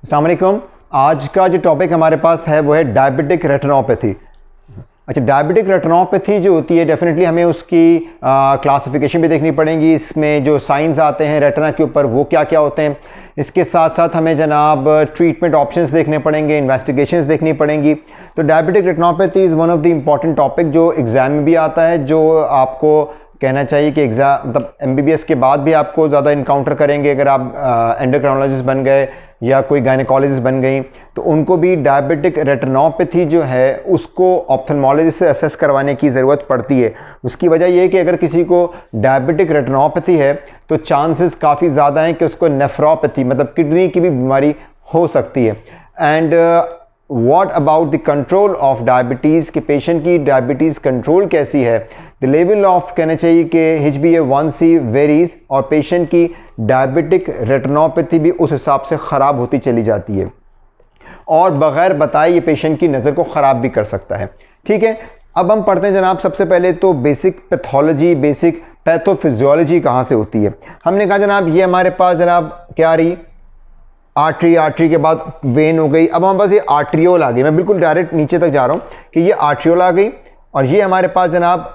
अस्सलाम वालेकुम। आज का जो टॉपिक हमारे पास है वो है डायबिटिक रेटिनोपैथी। अच्छा, डायबिटिक रेटिनोपैथी जो होती है डेफिनेटली हमें उसकी क्लासिफिकेशन भी देखनी पड़ेगी। इसमें जो साइंस आते हैं रेटिना के ऊपर वो क्या क्या होते हैं, इसके साथ साथ हमें जनाब ट्रीटमेंट ऑप्शंस देखने पड़ेंगे, इन्वेस्टिगेशंस देखनी पड़ेंगी। तो diabetic retinopathy is one of the important topic जो एग्ज़ाम में भी आता है, जो आपको कहना चाहिए कि एग्ज़ाम मतलब MBBS के बाद भी आपको ज़्यादा इनकाउंटर करेंगे। अगर आप एंडोक्राइनोलॉजिस्ट बन गए या कोई गायनेकोलॉजिस्ट बन गई तो उनको भी डायबिटिक रेटिनोपैथी जो है उसको ऑप्थेल्मोलॉजिस्ट से असेस करवाने की ज़रूरत पड़ती है। उसकी वजह यह है कि अगर किसी को डायबिटिक रेटिनोपैथी है तो चांसेस काफ़ी ज़्यादा हैं कि उसको नेफ्रोपैथी मतलब किडनी की भी बीमारी हो सकती है। And what about the control of diabetes, के पेशेंट की डायबिटीज़ कंट्रोल कैसी है। द लेवल ऑफ कहना चाहिए कि HbA1c वेरीज और पेशेंट की डायबिटिक रेटिनोपैथी भी उस हिसाब से ख़राब होती चली जाती है और बग़ैर बताए ये पेशेंट की नज़र को ख़राब भी कर सकता है। ठीक है, अब हम पढ़ते हैं जनाब सबसे पहले तो बेसिक पैथोलॉजी, बेसिक पैथोफिजियोलॉजी कहाँ से होती है। हमने कहा जनाब ये हमारे पास जनाब क्या रही, आर्टरी के बाद वेन हो गई। अब हमारे पास ये आर्ट्रियोल आ गई। मैं बिल्कुल डायरेक्ट नीचे तक जा रहा हूँ कि ये आर्ट्रियोल आ गई और ये हमारे पास जनाब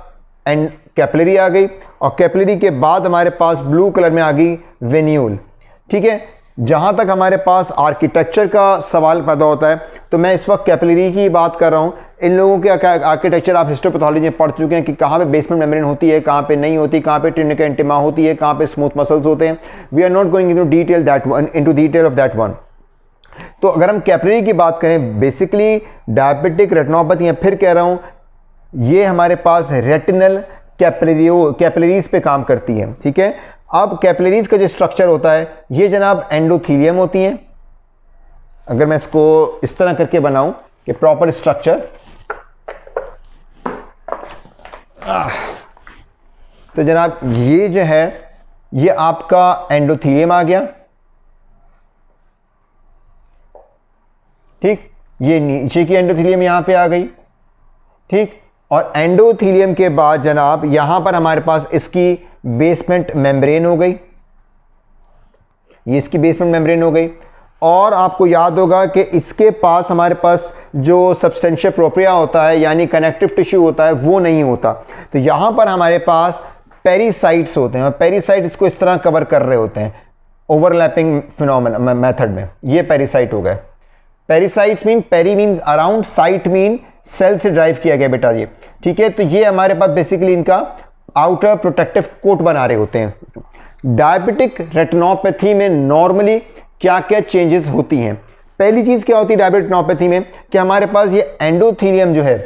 एंड कैपिलरी आ गई और कैपिलरी के बाद हमारे पास ब्लू कलर में आ गई वेन्यूल। ठीक है, जहाँ तक हमारे पास आर्किटेक्चर का सवाल पैदा होता है तो मैं इस वक्त कैपिलरी की बात कर रहा हूँ। इन लोगों के आर्किटेक्चर आप हिस्टोपैथोलॉजी में पढ़ चुके हैं कि कहाँ पे बेसमेंट मेम्ब्रेन होती है, कहाँ पे नहीं होती, कहाँ पे ट्यूनिका इंटिमा होती है, कहाँ पे स्मूथ मसल्स होते हैं। We are not going into detail of that one. तो अगर हम कैपिलरी की बात करें, बेसिकली डायबिटिक रेटिनोपैथी, फिर कह रहा हूँ ये हमारे पास रेटिनल कैपिलरीज पे काम करती है। ठीक है, अब कैपिलरीज का जो स्ट्रक्चर होता है ये जनाब एंडोथीलियम होती हैं। अगर मैं इसको इस तरह करके बनाऊं कि प्रॉपर स्ट्रक्चर, तो जनाब ये जो है ये आपका एंडोथीलियम आ गया। ठीक, ये नीचे की एंडोथीलियम यहां पे आ गई। ठीक, और एंडोथीलियम के बाद जनाब यहां पर हमारे पास इसकी बेसमेंट मेम्ब्रेन हो गई, ये इसकी बेसमेंट मेम्ब्रेन हो गई। और आपको याद होगा कि इसके पास हमारे पास जो सब्सटेंशिया प्रोप्रिया होता है यानी कनेक्टिव टिश्यू होता है वो नहीं होता। तो यहां पर हमारे पास पेरिसाइट्स होते हैं और पेरिसाइट इसको इस तरह कवर कर रहे होते हैं ओवरलैपिंग फिनोमेना मेथड में। ये पेरिसाइट हो गए। Pericytes mean, peri mean around, cyte mean cell से ड्राइव किया गया बेटा ये। ठीक है, तो ये हमारे पास बेसिकली इनका आउटर प्रोटेक्टिव कोट बना रहे होते हैं। डायबिटिक रेटिनोपैथी में नॉर्मली क्या क्या चेंजेस होती हैं। पहली चीज क्या होती है डायबिटिक रेटिनोपैथी में कि हमारे पास ये एंडोथीलियम जो है,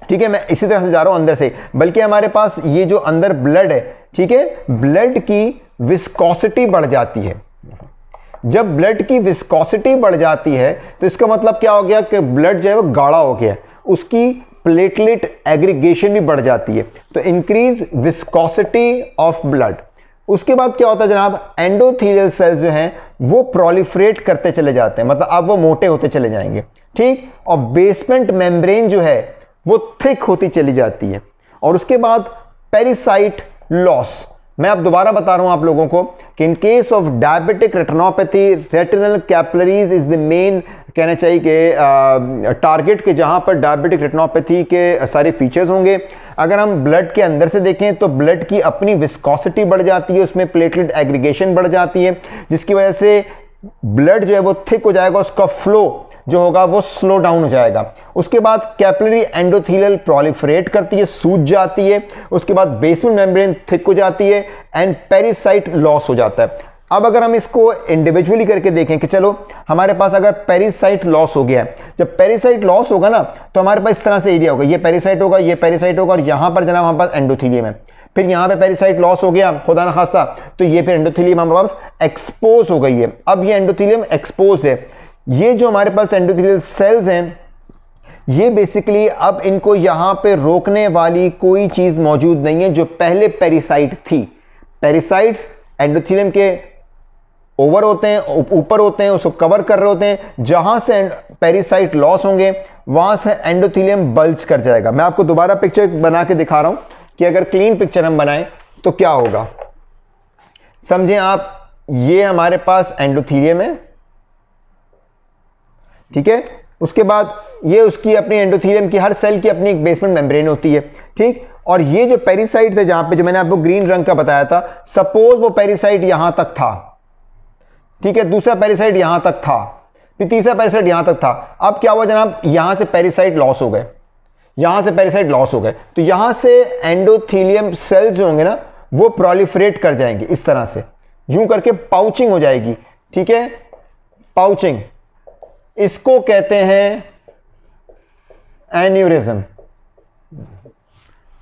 ठीक है, मैं इसी तरह से जा रहा हूं अंदर से, बल्कि हमारे पास ये जो अंदर ब्लड है, ठीक है, ब्लड की विस्कोसिटी बढ़ जाती है। जब ब्लड की विस्कोसिटी बढ़ जाती है तो इसका मतलब क्या हो गया कि ब्लड जो है वो गाढ़ा हो गया, उसकी प्लेटलेट एग्रीगेशन भी बढ़ जाती है। तो इंक्रीज विस्कोसिटी ऑफ ब्लड। उसके बाद क्या होता है जनाब, एंडोथीलियल सेल्स जो हैं वो प्रोलिफरेट करते चले जाते हैं, मतलब अब वो मोटे होते चले जाएंगे। ठीक, और बेसमेंट मेम्ब्रेन जो है वो थिक होती चली जाती है। और उसके बाद पेरिसाइट लॉस। मैं अब दोबारा बता रहा हूं आप लोगों को कि in case of diabetic retinopathy retinal capillaries is the main कहना चाहिए कि टारगेट के जहां पर डायबिटिक रेटिनोपैथी के सारे फीचर्स होंगे। अगर हम ब्लड के अंदर से देखें तो ब्लड की अपनी विस्कोसिटी बढ़ जाती है, उसमें प्लेटलेट एग्रीगेशन बढ़ जाती है, जिसकी वजह से ब्लड जो है वो थिक हो जाएगा, उसका फ्लो जो होगा वो स्लो डाउन हो जाएगा। उसके बाद कैपिलरी एंडोथीलियल प्रोलिफरेट करती है, सूज जाती है। उसके बाद बेसमेंट मेम्ब्रेन थिक हो जाती है एंड पेरिसाइट लॉस हो जाता है। अब अगर हम इसको इंडिविजुअली करके देखें कि चलो हमारे पास अगर पेरिसाइट लॉस हो गया है, जब पेरिसाइट लॉस होगा ना तो हमारे पास इस तरह से एरिया होगा, ये पेरिसाइट होगा, ये पेरिसाइट होगा और यहां पर जनाब हमारे पास एंडोथीलियम है। फिर यहां पे पेरिसाइट लॉस हो गया खुदा ना खास्ता, तो ये फिर एंडोथीलियम हमारे पास एक्सपोज हो गई है। अब ये एंडोथीलियम एक्सपोज है। ये जो हमारे पास एंडोथेलियल सेल्स हैं ये बेसिकली अब इनको यहां पे रोकने वाली कोई चीज मौजूद नहीं है जो पहले पेरिसाइट थी। पेरिसाइट्स एंडोथेलियम के ओवर होते हैं, ऊपर होते हैं, उसको कवर कर रहे होते हैं। जहां से पेरिसाइट लॉस होंगे वहां से एंडोथेलियम बल्ज कर जाएगा। मैं आपको दोबारा पिक्चर बना के दिखा रहा हूं कि अगर क्लीन पिक्चर हम बनाएं तो क्या होगा। समझें आप, ये हमारे पास एंडोथेलियम है, ठीक है। उसके बाद ये उसकी अपनी एंडोथेलियम की, हर सेल की अपनी एक बेसमेंट मेम्ब्रेन होती है, ठीक। और ये जो पेरिसाइट थे, जहां पे जो मैंने आपको ग्रीन रंग का बताया था, सपोज वो पेरिसाइट यहां तक था, ठीक है, दूसरा पेरिसाइट यहां तक था, फिर तीसरा पेरिसाइट यहां तक था। अब क्या हुआ जनाब, यहां से पेरिसाइट लॉस हो गए, यहां से पेरिसाइट लॉस हो गए, तो यहां से एंडोथेलियम सेल्स जो होंगे ना वो प्रोलिफरेट कर जाएंगे इस तरह से, यूं करके पाउचिंग हो जाएगी, ठीक है, पाउचिंग, इसको कहते हैं एन्यूरिज्म,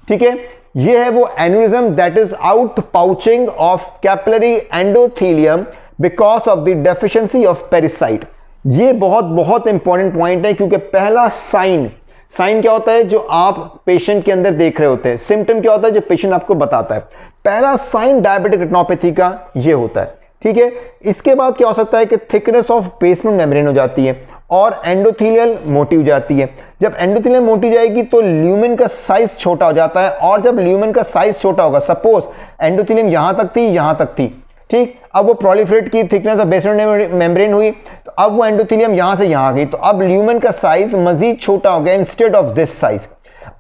ठीक है। ये है वो aneurysm, that is out pouching of capillary endothelium because of the deficiency of pericyte. ये बहुत बहुत इंपॉर्टेंट पॉइंट है, क्योंकि पहला साइन क्या होता है जो आप पेशेंट के अंदर देख रहे होते हैं, सिम्टम क्या होता है जो पेशेंट आपको बताता है, पहला साइन डायबिटिक रेटिनोपैथी का ये होता है, ठीक है। इसके बाद क्या हो सकता है कि थिकनेस ऑफ बेसमेंट मेम्ब्रेन हो जाती है और एंडोथेलियल मोटी हो जाती है। जब एंडोथेलियल मोटी जाएगी तो ल्यूमेन का साइज छोटा हो जाता है, और जब ल्यूमेन का साइज छोटा होगा, सपोज एंडोथेलियम यहां तक थी, यहां तक थी, ठीक, अब वो प्रोलिफरेट की, थिकनेस ऑफ बेसमेंट मेम्ब्रेन हुई, तो अब वो एंडोथेलियम यहां से यहां आ गई, तो अब ल्यूमेन का साइज मजीद छोटा हो गया इंस्टेड ऑफ दिस साइज।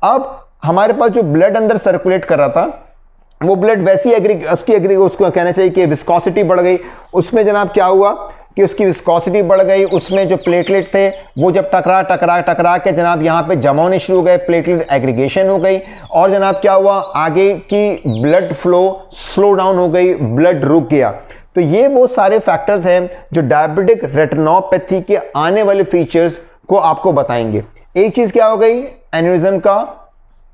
अब हमारे पास जो ब्लड अंदर सर्कुलेट कर रहा था, वो ब्लड वैसी उसको कहना चाहिए कि विस्कोसिटी बढ़ गई, उसमें जनाब क्या हुआ कि उसकी विस्कोसिटी बढ़ गई, उसमें जो प्लेटलेट थे वो जब टकरा के जनाब यहाँ पे जमा होने शुरू हो गए, प्लेटलेट एग्रीगेशन हो गई, और जनाब क्या हुआ, आगे की ब्लड फ्लो स्लो डाउन हो गई, ब्लड रुक गया। तो ये वो सारे फैक्टर्स हैं जो डायबिटिक रेटिनोपैथी के आने वाले फीचर्स को आपको बताएंगे। एक चीज क्या हो गई, एन्यूरिज्म का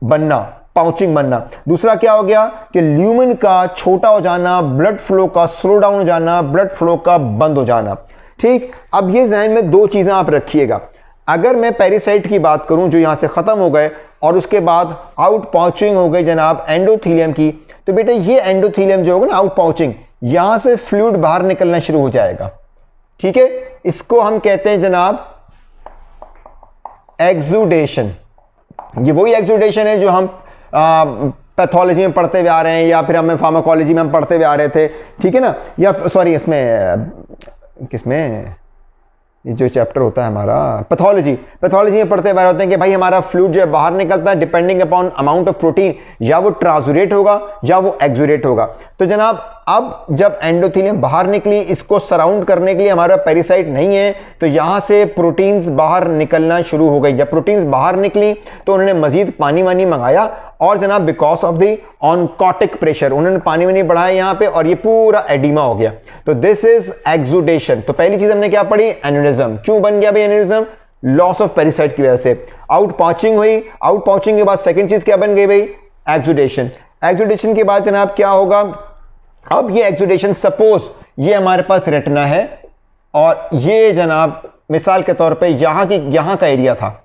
बनना, पाउचिंग बनना। दूसरा क्या हो गया कि ल्यूमेन का छोटा हो जाना, ब्लड फ्लो का स्लो डाउन हो जाना, ब्लड फ्लो का बंद हो जाना, ठीक। अब ये ज़हन में दो चीज़ें आप रखिएगा, अगर मैं पेरिसाइट की बात करूं जो यहां से ख़त्म हो गए और उसके बाद आउट पाउचिंग हो गई जनाब एंडोथेलियम की, तो बेटा ये एंडोथेलियम जो होगा ना, आउट पाउचिंग, यहां से फ्लूइड बाहर निकलना शुरू हो जाएगा, ठीक है। इसको हम कहते हैं जनाब एक्सुडेशन। ये वही एक्सुडेशन है जो हम पैथोलॉजी में पढ़ते हुए आ रहे हैं, या फिर हमें फार्माकोलॉजी में हम पढ़ते हुए आ रहे थे, ठीक है ना, या सॉरी इसमें किसमें, ये जो चैप्टर होता है हमारा पैथोलॉजी में पढ़ते हुए होते हैं कि भाई हमारा फ्लूइड जो है बाहर निकलता है depending upon amount of protein, या वो ट्रांसुरेट होगा या वो एक्सुडेट होगा। तो जनाब अब जब एंडोथेलियम बाहर निकली, इसको सराउंड करने के लिए हमारा पेरिसाइट नहीं है, तो यहां से प्रोटीन्स बाहर निकलना शुरू हो गई। जब प्रोटीन्स बाहर निकली तो उन्होंने मजीद पानी वानी मंगाया, और जनाब because of the oncotic pressure उन्होंने पानी वानी बढ़ाया यहां पे, और ये पूरा एडिमा हो गया। तो दिस इज एक्सुडेशन। तो पहली चीज हमने क्या पढ़ी, एन्यूरिज्म। क्यों बन गया भाई एन्यूरिज्म, लॉस ऑफ पेरिसाइट की वजह से। आउट पाउचिंग हुई, आउट पाउचिंग के बाद सेकंड चीज क्या बन गई भाई, एक्सुडेशन। एक्सुडेशन के बाद जनाब क्या होगा, अब ये एक्सुडेशन, सपोज ये हमारे पास रेटिना है और ये जनाब मिसाल के तौर पे यहां का एरिया था,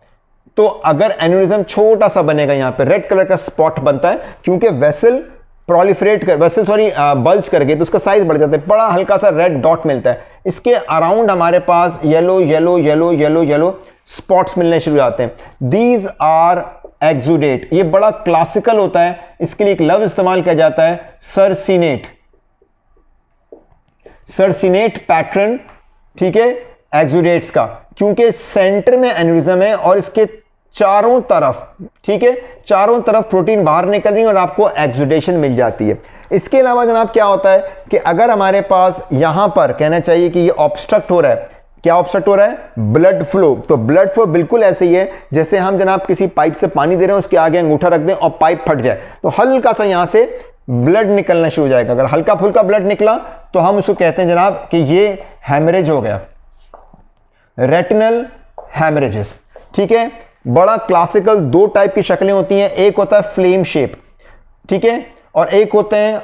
तो अगर एन्यूरिज्म छोटा सा बनेगा, यहां पे रेड कलर का स्पॉट बनता है, क्योंकि वेसल बल्ज कर गई तो उसका साइज बढ़ जाता है, बड़ा हल्का सा रेड डॉट मिलता है। इसके अराउंड हमारे पास yellow yellow yellow yellow yellow spots मिलने शुरू हो जाते हैं। These are exudate. ये बड़ा क्लासिकल होता है, इसके लिए एक लफ्ज इस्तेमाल किया जाता है सर्सिनेट पैटर्न, ठीक है, एक्सुडेट्स का, क्योंकि सेंटर में एन्यूरिज्म है और इसके चारों तरफ, ठीक है, चारों तरफ प्रोटीन बाहर निकल रही है और आपको एक्सुडेशन मिल जाती है। इसके अलावा जनाब क्या होता है कि अगर हमारे पास यहां पर कहना चाहिए कि ये ऑब्स्ट्रक्ट हो रहा है, क्या ऑब्स्ट्रक्ट हो रहा है, ब्लड फ्लो। तो ब्लड फ्लो बिल्कुल ऐसे ही है जैसे हम जनाब किसी पाइप से पानी दे रहे हैं, उसके आगे अंगूठा रख दें और पाइप फट जाए, तो हल्का सा यहां से ब्लड निकलना शुरू हो जाएगा। अगर हल्का फुल्का ब्लड निकला तो हम उसको कहते हैं जनाब कि ये हैमरेज हो गया, रेटिनल हैमरेजेस, ठीक है। बड़ा क्लासिकल दो टाइप की शक्लें होती हैं, एक होता है फ्लेम शेप, ठीक है, और एक होते हैं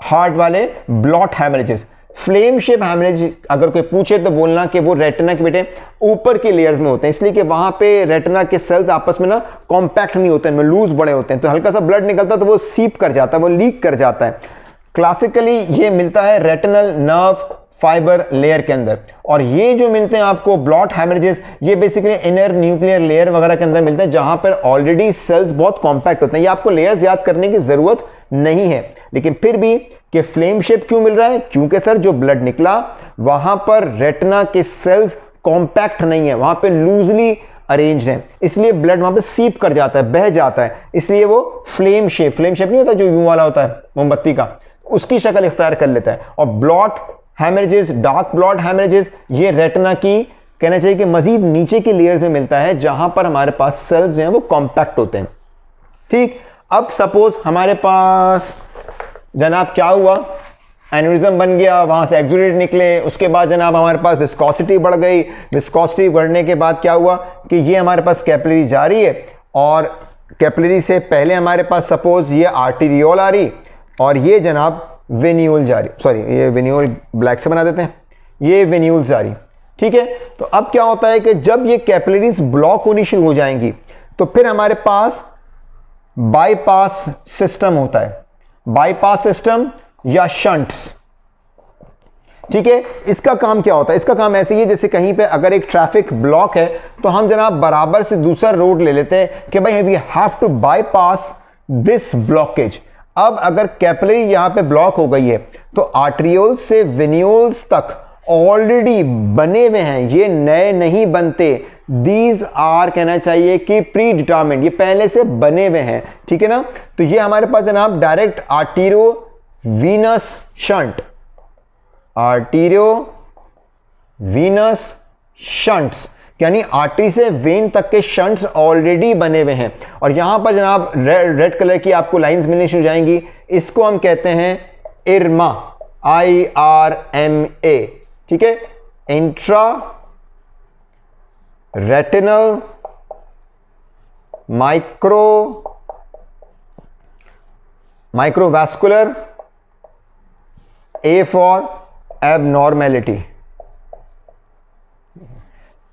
हार्ड वाले ब्लॉट हैमरेजेस। फ्लेम शेप हैमरेज अगर कोई पूछे तो बोलना कि वो रेटिना के बेटे ऊपर के लेयर्स में होते हैं, इसलिए कि वहां पे रेटिना के सेल्स आपस में ना कॉम्पैक्ट नहीं होते हैं, इनमें लूज बड़े होते हैं, तो हल्का सा ब्लड निकलता है तो वो सीप कर जाता है, वो लीक कर जाता है। क्लासिकली ये मिलता है रेटिनल नर्व फाइबर लेयर के अंदर, और ये जो मिलते हैं आपको ब्लॉट हैमरेजेस, ये बेसिकली इनर न्यूक्लियर लेयर वगैरह के अंदर मिलते हैं, जहां पर ऑलरेडी सेल्स बहुत कॉम्पैक्ट होते हैं। ये आपको लेयर्स याद करने की जरूरत नहीं है, लेकिन फिर भी कि फ्लेम शेप क्यों मिल रहा है, क्योंकि सर जो ब्लड निकला वहां पर रेटिना के सेल्स कॉम्पैक्ट नहीं है, वहां पे लूजली अरेंज्ड है, इसलिए ब्लड वहां पे सीप कर जाता है, बह जाता है, इसलिए वो फ्लेम शेप नहीं होता जो यूं वाला होता है मोमबत्ती का, उसकी शक्ल इख्तियार कर लेता है। और blot haemorrhages, dark blot haemorrhages, ये रेटिना की कहना चाहिए कि मजीद नीचे के लेयर्स में मिलता है जहां पर हमारे पास सेल्स जो हैं वो कॉम्पैक्ट होते हैं। ठीक, अब सपोज हमारे पास जनाब क्या हुआ, एन्यूरिज्म बन गया, वहां से एक्सुडेट निकले, उसके बाद जनाब हमारे पास विस्कोसिटी बढ़ गई, विस्कोसिटी बढ़ने के बाद क्या हुआ कि ये हमारे पास कैपिलरी जा रही है, और कैपिलरी से पहले हमारे पास सपोज ये आर्टीरियोल आ रही, और ये जनाब वेन्यूल जा रही, सॉरी ये वेन्यूल ब्लैक से बना देते हैं, ये वेन्यूल जा रही। ठीक है, तो अब क्या होता है कि जब ये कैपिलरीज ब्लॉक होनी शुरू हो जाएंगी तो फिर हमारे पास बाईपास सिस्टम होता है, बाईपास सिस्टम या शंट्स। ठीक है, इसका काम क्या होता है, इसका काम ऐसे ही है जैसे कहीं पे अगर एक ट्रैफिक ब्लॉक है तो हम जनाब बराबर से दूसरा रोड ले लेते हैं कि भाई we have to bypass this blockage. अब अगर कैपिलरी यहां पे ब्लॉक हो गई है तो आर्टरियोल से वेन्यूल्स तक ऑलरेडी बने हुए हैं, ये नए नहीं बनते, दीज आर कहना चाहिए कि प्री डिटरमिन्ड, ये पहले से बने हुए हैं। ठीक है ना, तो ये हमारे पास जनाब direct arterio Venus shunt, arterio Venus shunts, यानी आर्टरी से वेन तक के शंट्स ऑलरेडी बने हुए हैं। और यहां पर जनाब रेड कलर की आपको लाइंस मिलनी शुरू हो जाएंगी, इसको हम कहते हैं इरमा, IRMA। ठीक है, intra retinal microvascular, A for abnormality,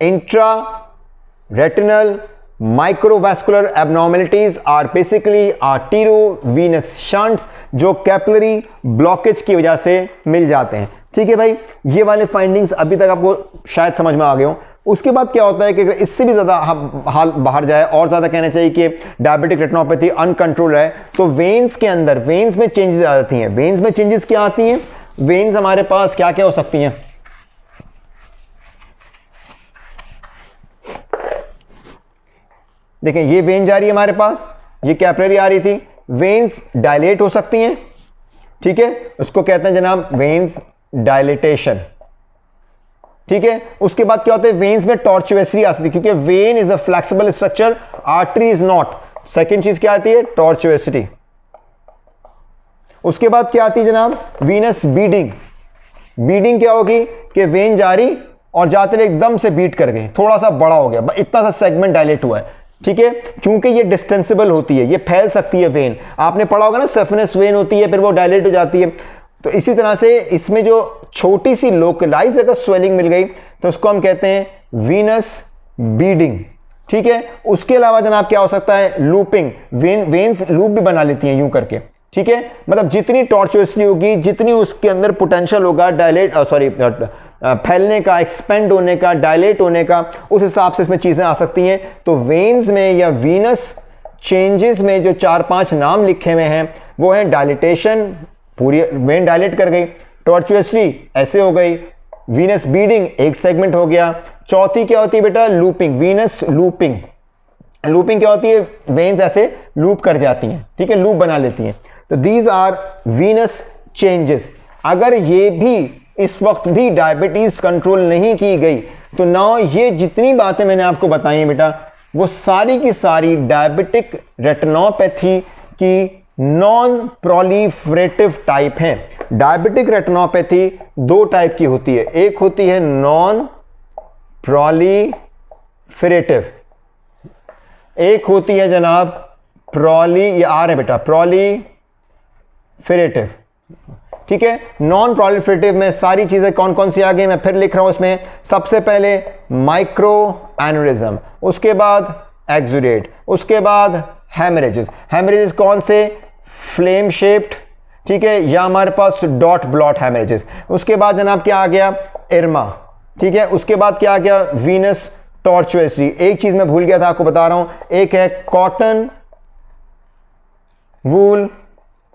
intraretinal microvascular abnormalities are basically arteriovenous shunts जो कैपिलरी ब्लॉकेज की वजह से मिल जाते हैं। ठीक है भाई, ये वाले फाइंडिंग्स अभी तक आपको शायद समझ में आ गए हो। उसके बाद क्या होता है कि अगर इससे भी ज्यादा हाल बाहर जाए और ज्यादा कहना चाहिए कि डायबिटिक रेटिनोपैथी अनकंट्रोल है, तो वेन्स के अंदर, वेन्स में चेंजेस आ जाती हैं। वेन्स में चेंजेस क्या आती हैं, वेन्स हमारे पास क्या क्या हो सकती हैं, देखें ये वेन जा रही है हमारे पास, ये कैपिलरी आ रही थी, वेन्स डायलेट हो सकती हैं। ठीक है, उसको कहते हैं जनाब वेन्स डायलेटेशन। ठीक है, उसके बाद क्या होता है, वेन्स में टॉर्चुएसरी आ सकती है क्योंकि when is a flexible structure, artery is not. Second चीज क्या आती है, टॉर्चुएसिटी। उसके बाद क्या आती है जनाब, वीनस बीडिंग। बीडिंग क्या होगी कि वेन जा रही और जाते हुए एकदम से बीट कर गई, थोड़ा सा बड़ा हो गया, इतना सा सेगमेंट डायलेट हुआ है। ठीक है, क्योंकि ये डिस्टेंसिबल होती है, ये फैल सकती है वेन, आपने पढ़ा होगा ना सफनेस वेन होती है फिर वो डायलेट हो जाती है। तो इसी तरह से इसमें जो छोटी सी लोकलाइज अगर स्वेलिंग मिल गई तो उसको हम कहते हैं वीनस बीडिंग। ठीक है, उसके अलावा जनाब क्या हो सकता है, लूपिंग, वेन्स लूप भी बना लेती हैं यूं करके। ठीक है, मतलब जितनी टॉर्चुअसली होगी, जितनी उसके अंदर पोटेंशियल होगा डायलेट फैलने का, एक्सपेंड होने का, डायलेट होने का, उस हिसाब से इसमें चीजें आ सकती हैं। तो वेन्स में या वीनस चेंजेस में जो 4-5 नाम लिखे हुए हैं वो हैं डायलिटेशन, पूरी वेन डायलेट कर गई, टॉर्चुअसली ऐसे हो गई, वीनस बीडिंग एक सेगमेंट हो गया। चौथी क्या होती है बेटा, लूपिंग, वीनस लूपिंग। लूपिंग क्या होती है, वेन्स ऐसे लूप कर जाती हैं। ठीक है, लूप बना लेती हैं। तो दीज आर वीनस चेंजेस। अगर ये भी इस वक्त भी डायबिटीज कंट्रोल नहीं की गई तो ना ये जितनी बातें मैंने आपको बताई हैं बेटा वो सारी की सारी डायबिटिक रेटिनोपैथी की नॉन प्रोलिफरेटिव टाइप हैं। डायबिटिक रेटिनोपैथी 2 टाइप की होती है, एक होती है नॉन प्रोलिफरेटिव, एक होती है जनाब ये आ रहा है बेटा प्रोलिफरेटिव। ठीक है, नॉन प्रोलिफरेटिव में सारी चीजें कौन कौन सी आ गई मैं फिर लिख रहा हूं इसमें। सबसे पहले माइक्रो एन्यूरिज्म, उसके बाद एक्सुडेट, उसके बाद हेमरेजेस। हेमरेजेस कौन से, फ्लेम शेप्ड, ठीक है, या हमारे पास डॉट ब्लॉट हेमरेजेस। उसके बाद जनाब क्या आ गया, इरमा। ठीक है, उसके बाद क्या आ गया, वीनस टॉर्चुअसरी। एक चीज मैं भूल गया था आपको बता रहा हूं, एक है cotton wool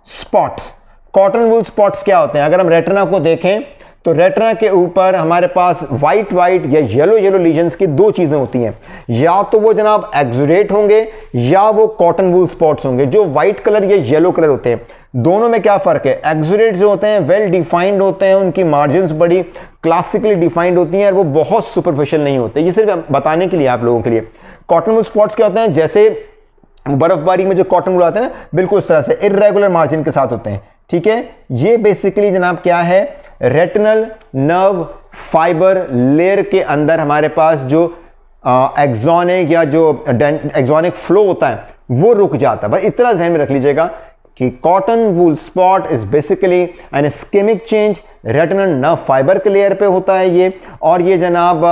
spots. Cotton wool spots क्या होते हैं, अगर हम रेटिना को देखें तो रेटिना के ऊपर हमारे पास वाइट वाइट या येलो येलो लीजन्स की दो चीज़ें होती हैं, या तो वो जनाब एक्सुडेट होंगे या वो कॉटन वूल स्पॉट्स होंगे। जो वाइट कलर या येलो कलर होते हैं, दोनों में क्या फ़र्क है? एक्सुडेट जो होते हैं वेल डिफाइंड होते हैं, उनकी मार्जिन्स बड़ी क्लासिकली डिफाइंड होती हैं और वो बहुत सुपरफिशियल नहीं होते। ये सिर्फ बताने के लिए आप लोगों के लिए। कॉटन वूल स्पॉट्स क्या होते हैं? जैसे बर्फबारी में जो कॉटन वूल आते हैं ना, बिल्कुल उस तरह से इर्रेगुलर मार्जिन के साथ होते हैं। ठीक है, ये बेसिकली जनाब क्या है? रेटिनल नर्व फाइबर लेयर के अंदर हमारे पास जो एक्सोनिक या जो एक्सोनिक फ्लो होता है वो रुक जाता है। बस इतना ध्यान में रख लीजिएगा कि cotton wool spot is basically an ischaemic change, retinal nerve fibre के लेयर पे होता है ये, और ये जनाब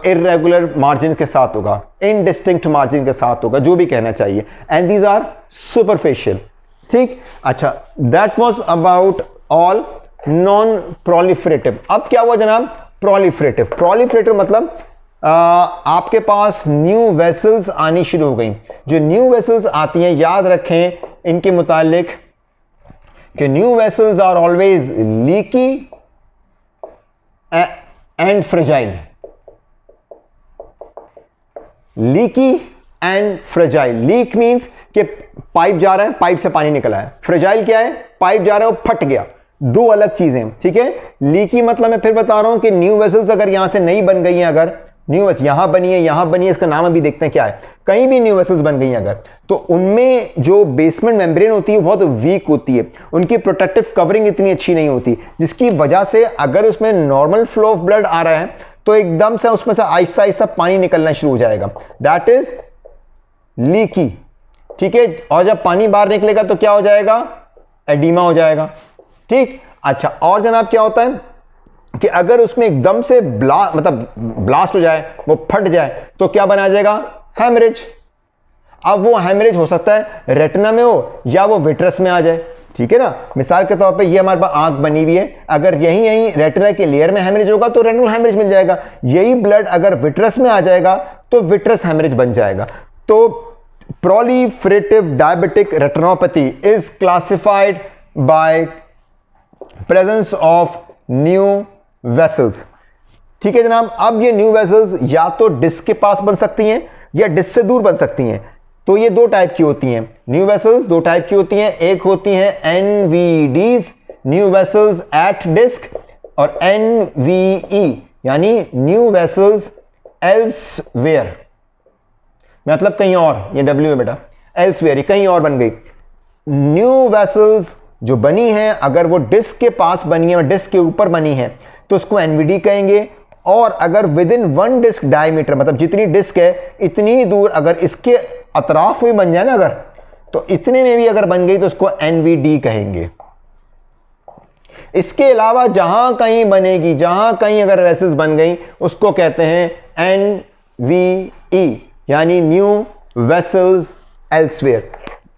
इर्रेगुलर मार्जिन के साथ होगा, इनडिस्टिंक्ट मार्जिन के साथ होगा, जो भी कहना चाहिए, एंड दीज आर सुपरफिशियल। ठीक, अच्छा, that was about all non proliferative. अब क्या हुआ जनाब? प्रोलिफरेटिव। प्रोलिफरेटिव मतलब आपके पास न्यू वेसल्स आनी शुरू हो गई। जो न्यू वेसल्स आती हैं, याद रखें इनके मुतालिक कि new vessels are always leaky and fragile. Leaky and fragile. Leak means कि पाइप जा रहा है, पाइप से पानी निकला है। फ्रेजाइल क्या है? पाइप जा रहा है, वो फट गया। दो अलग चीजें। ठीक है, लीकी मतलब मैं फिर बता रहा हूं कि न्यू वेसल्स अगर यहां से नहीं बन गई हैं, अगर न्यू वेसल्स यहां बनी है, यहां बनी है, इसका नाम अभी देखते हैं क्या है, कहीं भी न्यू वेसल्स बन गई हैं अगर, तो उनमें जो बेसमेंट मेम्ब्रेन होती है बहुत वीक होती है, उनकी प्रोटेक्टिव कवरिंग इतनी अच्छी नहीं होती, जिसकी वजह से अगर उसमें नॉर्मल फ्लो ऑफ ब्लड आ रहा है तो एकदम से उसमें से आहिस्ता आहिस्ता पानी निकलना शुरू हो जाएगा। That is leaky. ठीक है, और जब पानी बाहर निकलेगा तो क्या हो जाएगा? एडिमा हो जाएगा। ठीक, अच्छा, और जनाब क्या होता है कि अगर उसमें एकदम से ब्लास्ट हो जाए, वो फट जाए, तो क्या बना जाएगा? हैमरेज। अब वो हैमरेज हो सकता है रेटिना में हो या वो विट्रस में आ जाए। ठीक है ना, मिसाल के तौर पे ये हमारे पास आंख बनी हुई है, अगर यहीं रेटिना के लेयर में हैमरेज होगा तो रेटिनल हैमरेज मिल जाएगा। यही ब्लड अगर विट्रस में आ जाएगा तो विट्रस हैमरेज बन जाएगा। तो proliferative diabetic retinopathy is classified by presence of new vessels. ठीक है जनाब, अब ये न्यू वेसल्स या तो डिस्क के पास बन सकती हैं या डिस्क से दूर बन सकती हैं। तो ये दो टाइप की होती हैं न्यू वेसल्स, दो टाइप की होती हैं। एक होती हैं एनवीडीज, न्यू वेसल्स एट डिस्क, और एनवीई यानी न्यू वेसल्स एल्सवेयर, मतलब कहीं और। ये डब्ल्यू है बेटा, एल्सवेयर कहीं और बन गई। न्यू वेसल्स जो बनी है, अगर वो डिस्क के पास बनी है और डिस्क के ऊपर बनी है तो उसको एनवीडी कहेंगे। और अगर within one disc diameter, मतलब जितनी डिस्क है इतनी ही दूर अगर इसके अतराफ में बन जाए ना, अगर तो इतने में भी अगर बन गई तो उसको एनवीडी कहेंगे। इसके अलावा जहां कहीं बनेगी, जहां कहीं अगर वेसल्स बन गई, उसको कहते हैं एनवीई यानी न्यू वेसल्स एल्सवेयर।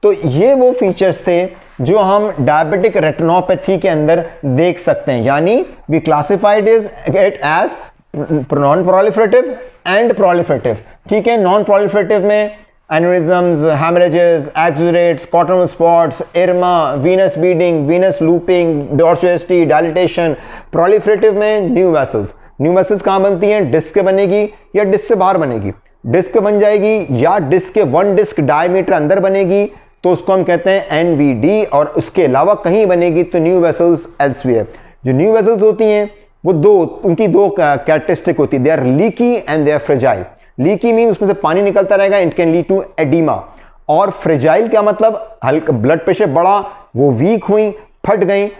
तो ये वो फीचर्स थे जो हम डायबिटिक रेटिनोपैथी के अंदर देख सकते हैं, यानी we classified it as non proliferative and proliferative. ठीक है, नॉन प्रोलिफरेटिव में aneurysms, haemorrhages, exudates, cotton spots, IRMA, venous beading, venous looping, tortuosity, dilatation. Proliferative में न्यू वेसल्स। न्यू वेसल्स कहां बनती हैं? डिस्क के बनेगी या डिस्क से बाहर बनेगी? डिस्क पे बन जाएगी या डिस्क के वन डिस्क डायमीटर अंदर बनेगी तो उसको हम कहते हैं एनवीडी, और उसके अलावा कहीं बनेगी तो न्यू वेसल्स एल्सवेयर। जो न्यू वेसल्स होती हैं वो उनकी दो कैरेक्टरिस्टिक होती है, they are leaky and they are fragile. Leaky mean उसमें से पानी निकलता रहेगा, it can lead to oedema. और फ्रेजाइल क्या मतलब? हल्का ब्लड प्रेशर बढ़ा, वो वीक हुई, फट गई,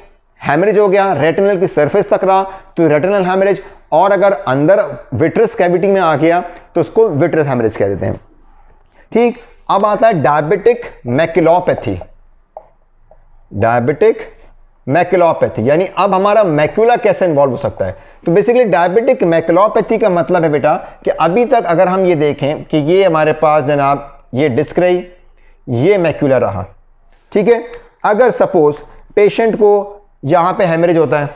हैमरेज हो गया, रेटिनल की सरफेस तक रहा तो रेटिनल हैमरेज, और अगर अंदर विट्रस कैविटी में आ गया तो उसको विट्रस हैमरेज कह देते हैं। ठीक, अब आता है डायबिटिक मैक्युलोपैथी। डायबिटिक मैक्युलोपैथी यानी अब हमारा मैक्युला कैसे इन्वॉल्व हो सकता है? तो बेसिकली डायबिटिक मैक्युलोपैथी का मतलब है बेटा कि अभी तक अगर हम ये देखें कि ये हमारे पास जनाब ये डिस्क रही, ये मैक्युला रहा। ठीक है, अगर सपोज पेशेंट को यहां पे हैमरेज होता है,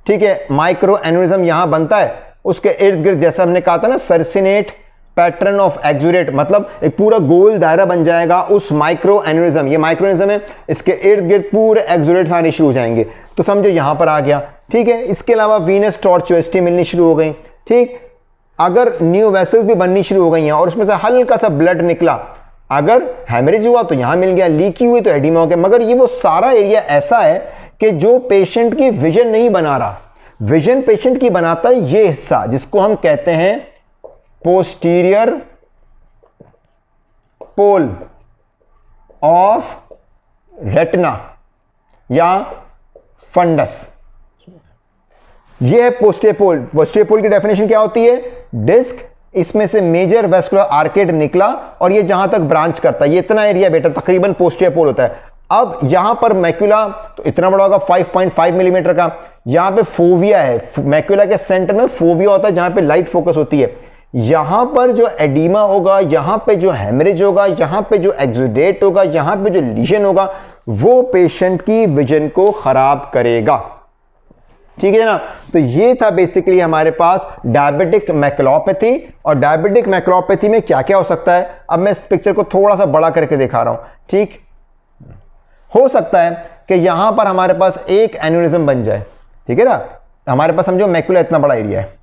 ठीक है, माइक्रो एन्यूरिज्म यहां बनता है, उसके इर्द गिर्द जैसा हमने कहा था ना सर्सिनेट पैटर्न ऑफ एक्सुडेट, मतलब एक पूरा गोल दायरा बन जाएगा उस माइक्रो एन्यूरिज्म। ये माइक्रो एन्यूरिज्म है, इसके इर्द गिर्द पूरे एक्सुडेट्स आने शुरू हो जाएंगे। तो समझो यहां पर आ गया, ठीक है। इसके अलावा वीनस टॉर्चुओसिटी मिलनी शुरू हो गई, ठीक। अगर न्यू वेसल्स भी बननी शुरू हो गई हैं और उसमें से हल्का सा ब्लड निकला, अगर हैमरेज हुआ तो यहां मिल गया, लीकी हुई तो एडिमा हो गया। मगर ये वो सारा एरिया ऐसा है कि जो पेशेंट की विजन नहीं बना रहा, विजन पेशेंट की बनाता है ये हिस्सा जिसको हम कहते हैं पोस्टीरियर पोल ऑफ रेटिना या फंडस। ये है पोस्टीरियर पोल। पोस्टीरियर पोल की डेफिनेशन क्या होती है? डिस्क, इसमें से मेजर वेस्कुलर आर्केड निकला और ये जहां तक ब्रांच करता है, ये इतना एरिया बेटा तकरीबन पोस्टीरियर पोल होता है। अब यहां पर मैक्यूला तो इतना बड़ा होगा 5.5 मिलीमीटर का। यहां पे फोविया है, मैक्यूला के सेंटर में फोविया होता है जहां पे लाइट फोकस होती है। यहां पर जो एडिमा होगा, यहां पे जो हेमरेज होगा, यहां पे जो एक्सुडेट होगा, यहां पे जो लीजन होगा, वो पेशेंट की विजन को खराब करेगा, ठीक है ना। तो ये था बेसिकली हमारे पास डायबिटिक मैकुलोपैथी। और डायबिटिक मैकुलोपैथी में क्या क्या हो सकता है, अब मैं इस पिक्चर को थोड़ा सा बड़ा करके दिखा रहा हूं, ठीक। हो सकता है कि यहां पर हमारे पास एक एन्यूरिज्म बन जाए, ठीक है ना। हमारे पास समझो मैकुला इतना बड़ा एरिया है,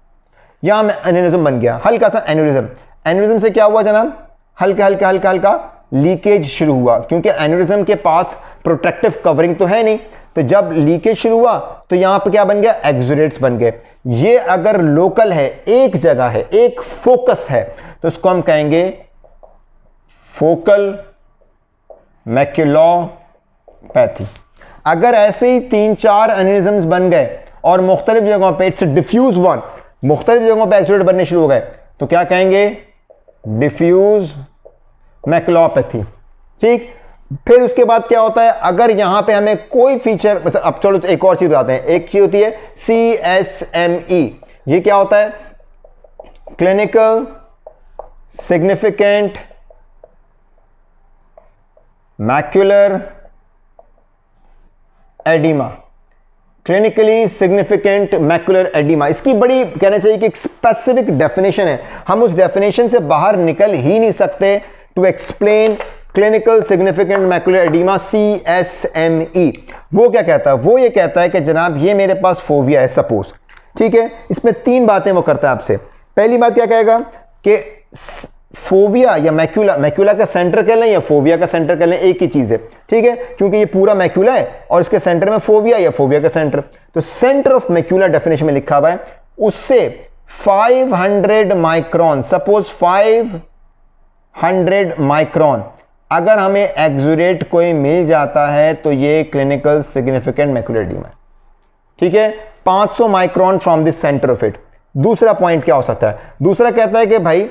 यहां एन्यूरिज्म बन गया, हल्का सा एन्यूरिज्म। एन्यूरिज्म से क्या हुआ जनाब? हल्का हल्का हल्का हल्का लीकेज शुरू हुआ, क्योंकि एन्यूरिज्म के पास प्रोटेक्टिव कवरिंग तो है नहीं। तो जब लीकेज शुरू हुआ तो यहां पे क्या बन गया? एक्सुडेट्स बन गए। ये अगर लोकल है, एक जगह है, एक फोकस है, तो उसको हम कहेंगे फोकल मैक्युलोपैथी। अगर ऐसे ही 3-4 एन्यूरिज्म्स बन गए और मुख्तलिफ जगहों पे इट्स डिफ्यूज वन, मुख्तलिफ जगहों पे एक्सुडेट बनने शुरू हो गए, तो क्या कहेंगे? डिफ्यूज मैकुलोपैथी, ठीक। फिर उसके बाद क्या होता है? अगर यहां पे हमें कोई फीचर, अब चलो तो एक और चीज बताते हैं। एक चीज होती है CSME। ये क्या होता है? Clinical significant macular oedema. Clinically significant macular oedema, इसकी बड़ी कहना चाहिए कि एक स्पेसिफिक डेफिनेशन है। हम उस डेफिनेशन से बाहर निकल ही नहीं सकते to explain clinical significant macular oedema, CSME। वो क्या कहता है? वो ये कहता है कि जनाब ये मेरे पास फोविया है सपोज, ठीक है। इसमें 3 बातें वो करता है आपसे। पहली बात क्या कहेगा कि फोविया या मैक्यूला, मैक्यूला का सेंटर कह लें या फोविया का सेंटर कह लें, एक ही चीज है, ठीक है, क्योंकि ये पूरा मैक्यूला है और इसके सेंटर में फोविया या फोविया का सेंटर। तो सेंटर ऑफ मैक्यूला डेफिनेशन में लिखा हुआ है, उससे 500 माइक्रोन, सपोज 500 माइक्रोन अगर हमें एक्सुडेट कोई मिल जाता है तो ये क्लिनिकल सिग्निफिकेंट मैकुलर एडिमा है, ठीक है। 500 micron from this centre of it. दूसरा पॉइंट क्या हो सकता है? दूसरा कहता है कि भाई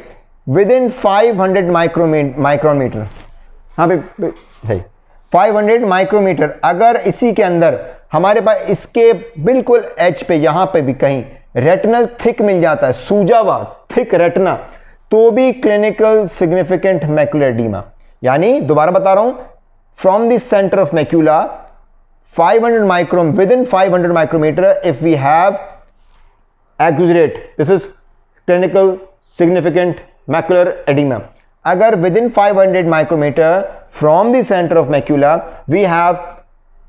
विद इन 500 माइक्रोमीटर, हाँ भाई 500 माइक्रोमीटर, अगर इसी के अंदर हमारे पास इसके बिल्कुल एज पे यहां पे भी कहीं रेटिनल थिक मिल जाता है, सूजा हुआ थिक रेटिना, तो भी क्लिनिकल सिग्निफिकेंट मैकुलर एडिमा। यानी दोबारा बता रहा हूं, from the centre of macula 500 micron, within 500 micrometre if we have exudate, this is clinical significant macular oedema. अगर within 500 micrometre from the centre of macula we have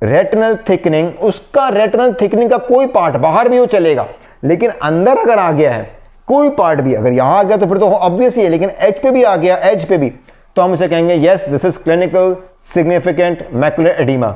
retinal thickening, उसका retinal thickening का कोई part बाहर भी हो चलेगा, लेकिन अंदर अगर आ गया है कोई पार्ट भी, अगर यहां आ गया तो फिर तो ऑब्वियस ही है, लेकिन एज पे भी आ गया, एज पे भी, तो हम इसे कहेंगे yes this is clinical significant macular oedema.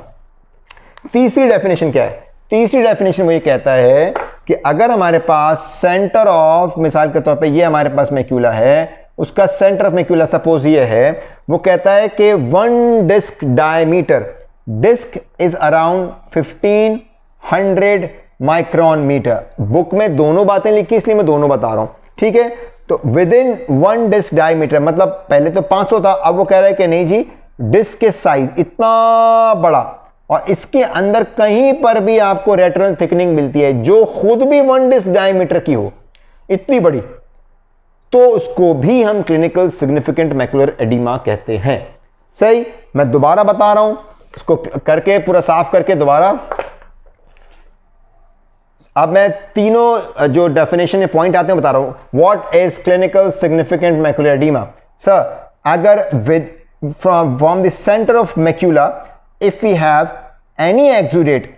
तीसरी डेफिनेशन क्या है? तीसरी डेफिनेशन वो ये कहता है कि अगर हमारे पास सेंटर ऑफ, मिसाल के तौर पे ये हमारे पास मैक्यूला है, उसका सेंटर ऑफ मैक्यूला सपोज ये है, वो कहता है कि 1 disc diameter, disc is around 1500 micron metre. Book में दोनों बातें लिखी इसलिए मैं दोनों बता रहा हूं, ठीक है। तो विद इन 1 डिस्क डायमीटर, मतलब पहले तो 500 था, अब वो कह रहा है कि नहीं जी, डिस्क के साइज इतना बड़ा और इसके अंदर कहीं पर भी आपको रेटिनल थिकनिंग मिलती है जो खुद भी 1 डिस्क डायमीटर की हो, इतनी बड़ी, तो उसको भी हम क्लिनिकल सिग्निफिकेंट मैकुलर एडिमा कहते हैं। सही, मैं दोबारा बता रहा हूं, इसको करके पूरा साफ करके दोबारा। अब मैं तीनों जो डेफिनेशन में पॉइंट आते हैं बता रहा हूं। What is clinical significant macular oedema? Sir, अगर with from the centre of macula if we have any exudate,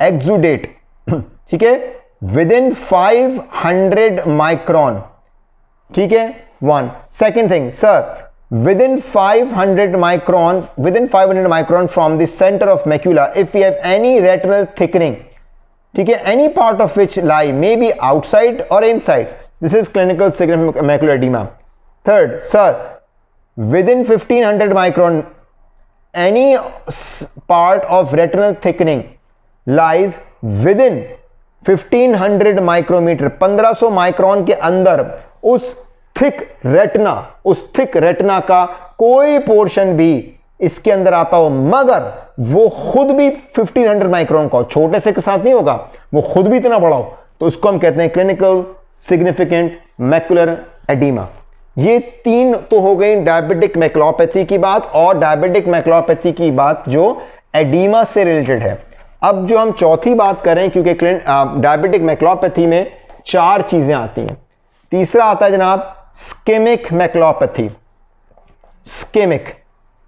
ठीक है, विद इन 500 माइक्रोन, ठीक है, one. Second thing sir, within 500 micron from the center of macula, if we have any retinal thickening, ठीक है, any part of which lie may be outside or inside, this is clinical significant macular edema. Third, sir, within 1500 micron any part of retinal thickening lies within 1500 micrometer, 1500 micron के अंदर उस thick retina का कोई portion भी इसके अंदर आता हो, मगर वो खुद भी 1500 माइक्रोन का हो, छोटे से के साथ नहीं होगा, वो खुद भी इतना बड़ा हो, तो उसको हम कहते हैं क्लिनिकल सिग्निफिकेंट मैकुलर एडीमा। ये तीन तो हो गई डायबिटिक मैकुलोपैथी की बात, और डायबिटिक मैकुलोपैथी की बात जो एडीमा से रिलेटेड है। अब जो हम चौथी बात करें, क्योंकि डायबिटिक मैकुलोपैथी में 4 चीजें आती हैं। तीसरा आता है जनाब स्केमिक मैकुलोपैथी। स्केमिक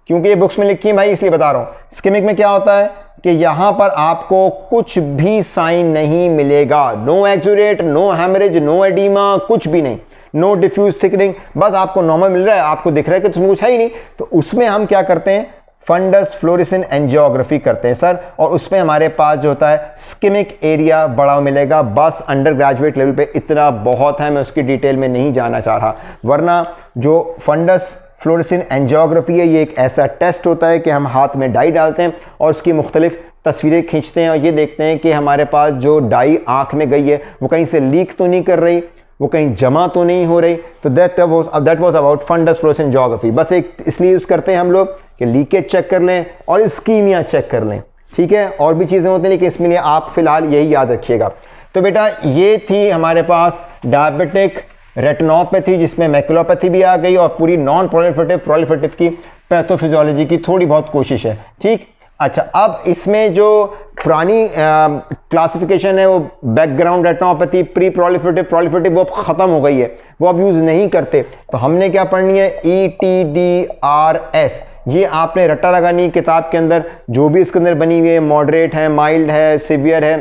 क्योंकि ये बुक्स में लिखी है भाई, इसलिए बता रहा हूं। स्केमिक में क्या होता है कि यहां पर आपको कुछ भी साइन नहीं मिलेगा, no exudate, no haemorrhage, no oedema, कुछ भी नहीं, नो डिफ्यूज थिकनिंग, बस आपको नॉर्मल मिल रहा है, आपको दिख रहा है कि उसमें कुछ है ही नहीं। तो उसमें हम क्या करते हैं, फंडस फ्लोरेसेंट एंजियोग्राफी करते हैं सर, और उसमें हमारे पास जो होता है स्किमिक एरिया बड़ा मिलेगा। बस अंडर ग्रेजुएट लेवल पे इतना बहुत है, मैं उसकी डिटेल में नहीं जाना चाह रहा। वरना जो फंडस फ्लोरेसेंट एंजियोग्राफी है, ये एक ऐसा टेस्ट होता है कि हम हाथ में डाई डालते हैं और उसकी मुख्तलिफ तस्वीरें खींचते हैं और ये देखते हैं कि हमारे पास जो डाई आँख में गई है वो कहीं से लीक तो नहीं कर रही, वो कहीं जमा तो नहीं हो रही। तो that was about fundus fluorescent angiography. बस एक इसलिए यूज़ करते हैं हम लोग कि लीकेज चेक कर लें और इस्कीमिया चेक कर लें, ठीक है। और भी चीज़ें होती हैं लेकिन इसमें लिए आप फिलहाल यही याद रखिएगा। तो बेटा ये थी हमारे पास डायबिटिक रेटिनोपैथी, जिसमें मैकुलोपैथी भी आ गई और पूरी नॉन प्रोलिफरेटिव की पैथोफिजियोलॉजी की थोड़ी बहुत कोशिश है, ठीक। अच्छा, अब इसमें जो पुरानी क्लासिफिकेशन है वो बैकग्राउंड रेटिनोपैथी, प्री प्रोलिफरेटिव वो अब ख़त्म हो गई है, वो अब यूज़ नहीं करते। तो हमने क्या पढ़नी है, ETDRS। ये आपने रट्टा लगानी किताब के अंदर, जो भी इसके अंदर बनी हुई है, मॉडरेट है, माइल्ड है, सिवियर है,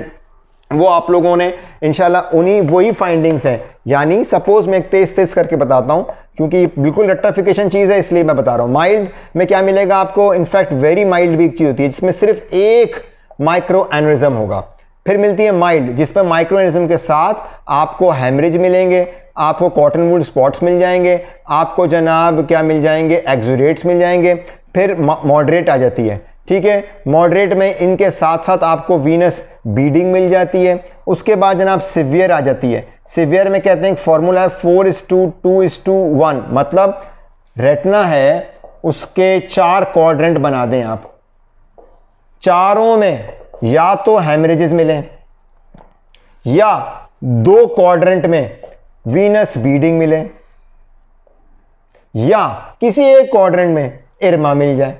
वो आप लोगों ने इंशाल्लाह उन्हीं वही फाइंडिंग्स हैं। यानी सपोज मैं एक तेज करके बताता हूं, क्योंकि बिल्कुल रट्टाफिकेशन चीज़ है इसलिए मैं बता रहा हूं। माइल्ड में क्या मिलेगा आपको, इनफैक्ट वेरी माइल्ड भी एक चीज़ होती है जिसमें सिर्फ एक माइक्रो एनेरिज्म होगा। फिर मिलती है माइल्ड, जिसमें माइक्रो एनेरिज्म के साथ आपको हेमरेज मिलेंगे, आपको कॉटन वुड स्पॉट्स मिल जाएंगे, आपको जनाब क्या मिल जाएंगे, एक्सुडेट्स मिल जाएंगे। फिर मॉडरेट आ जाती है, ठीक है। मॉडरेट में इनके साथ साथ आपको वीनस बीडिंग मिल जाती है। उसके बाद जनाब सिवियर आ जाती है। सिवियर में कहते हैं फॉर्मूला है 4:2:1, मतलब रेटिना है उसके 4 क्वाड्रेंट बना दें आप, चारों में या तो हेमरेजेस मिले या 2 क्वाड्रेंट में वीनस बीडिंग मिले या किसी एक क्वाड्रेंट में इरमा मिल जाए,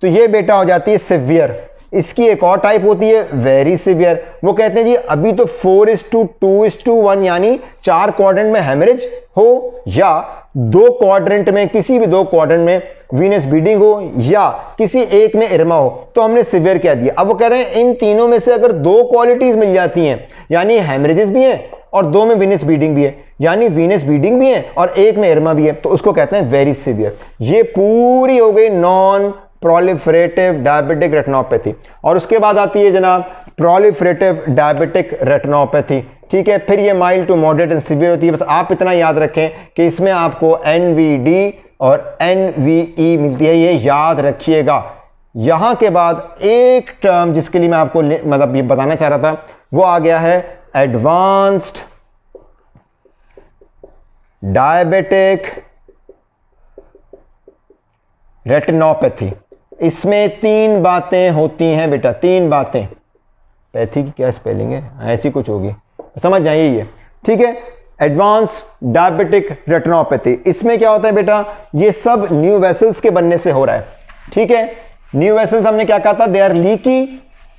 तो ये बेटा हो जाती है सिवियर। इसकी एक और टाइप होती है वेरी सिवियर। वो कहते हैं जी अभी तो 4:2:1 यानी 4 क्वाड्रेंट में हेमरेज हो या 2 क्वाड्रेंट में, किसी भी 2 क्वाड्रेंट में वीनस बीडिंग हो या किसी एक में इरमा हो, तो हमने सिवियर कह दिया। अब वो कह रहे हैं इन तीनों में से अगर 2 क्वालिटीज मिल जाती हैं, यानी हेमरेजेस भी हैं और 2 में वीनस बीडिंग भी है, यानी वीनस बीडिंग भी है और एक में इरमा भी है, तो उसको कहते हैं वेरी सिवियर। ये पूरी हो गई नॉन प्रोलिफरेटिव डायबिटिक रेटिनोपैथी। और उसके बाद आती है जनाब प्रोलिफरेटिव डायबिटिक रेटिनोपैथी, ठीक है। फिर ये mild to moderate and severe होती है। बस आप इतना याद रखें कि इसमें आपको NVD और NVE मिलती है, ये याद रखिएगा। यहां के बाद एक टर्म जिसके लिए मैं आपको मतलब ये बताना चाह रहा था, वो आ गया है एडवांस्ड डायबिटिक रेटिनोपैथी। इसमें 3 बातें होती हैं बेटा, 3 बातें। पैथी की क्या स्पेलिंग है, ऐसी कुछ होगी, समझ जाइए ये, ठीक है। एडवांस डायबिटिक रेटिनोपैथी, इसमें क्या होता है बेटा, ये सब न्यू वेसल्स के बनने से हो रहा है, ठीक है। न्यू वेसल्स हमने क्या कहा था, they are leaky